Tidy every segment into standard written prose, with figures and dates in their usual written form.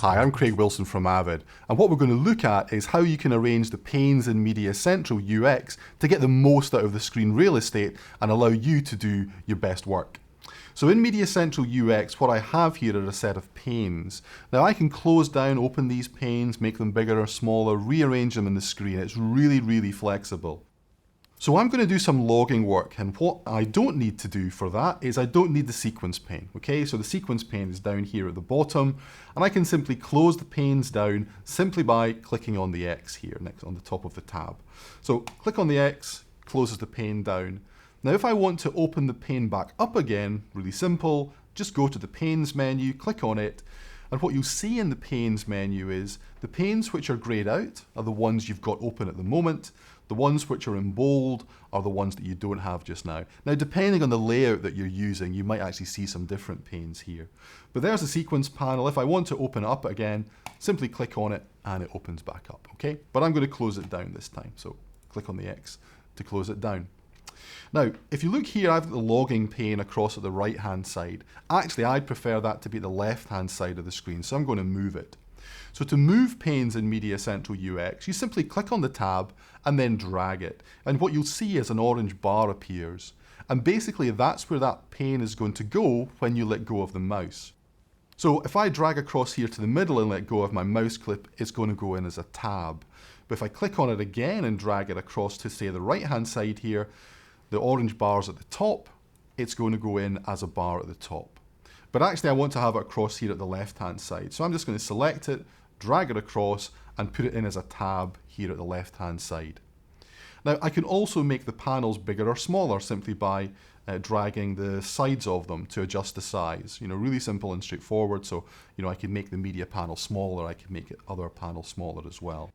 Hi, I'm Craig Wilson from Avid, and what we're going to look at is how you can arrange the panes in Media Central UX to get the most out of the screen real estate and allow you to do your best work. So in Media Central UX, what I have here are a set of panes. Now I can close down, open these panes, make them bigger or smaller, rearrange them in the screen. It's really flexible. So I'm going to do some logging work, and what I don't need to do for that is I don't need the sequence pane. Okay, so the sequence pane is down here at the bottom, and I can simply close the panes down simply by clicking on the X here next on the top of the tab. So click on the X, closes the pane down. Now if I want to open the pane back up again, really simple, just go to the panes menu, click on it, and what you'll see in the panes menu is the panes which are grayed out are the ones you've got open at the moment. The ones which are in bold are the ones that you don't have just now. Now, depending on the layout that you're using, you might actually see some different panes here. But there's the sequence panel. If I want to open it up again, simply click on it and it opens back up, okay? But I'm going to close it down this time. So click on the X to close it down. Now, if you look here, I've got the logging pane across at the right-hand side. Actually, I'd prefer that to be the left-hand side of the screen, so I'm going to move it. So to move panes in Media Central UX, you simply click on the tab and then drag it. And what you'll see is an orange bar appears. And basically that's where that pane is going to go when you let go of the mouse. So if I drag across here to the middle and let go of my mouse clip, it's going to go in as a tab. But if I click on it again and drag it across to, say, the right-hand side here, the orange bar's at the top, it's going to go in as a bar at the top. But actually I want to have it across here at the left-hand side. So I'm just going to select it, drag it across, and put it in as a tab here at the left-hand side. Now I can also make the panels bigger or smaller simply by dragging the sides of them to adjust the size. You know, really simple and straightforward. So, you know, I can make the media panel smaller, I can make it other panel smaller as well.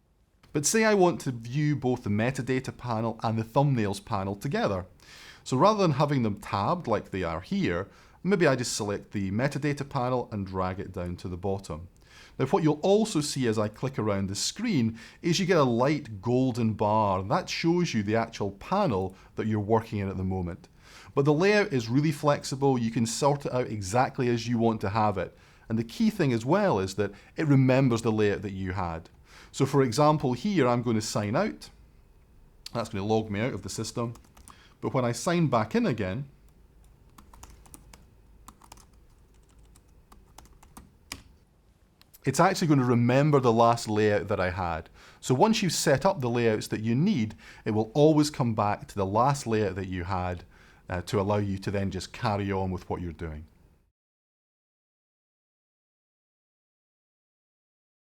But say I want to view both the metadata panel and the thumbnails panel together. So rather than having them tabbed like they are here, maybe I just select the metadata panel and drag it down to the bottom. Now what you'll also see as I click around the screen is you get a light golden bar. That shows you the actual panel that you're working in at the moment. But the layout is really flexible. You can sort it out exactly as you want to have it. And the key thing as well is that it remembers the layout that you had. So for example here I'm going to sign out. That's going to log me out of the system. But when I sign back in again, it's actually going to remember the last layout that I had. So once you've set up the layouts that you need, it will always come back to the last layout that you had to allow you to then just carry on with what you're doing.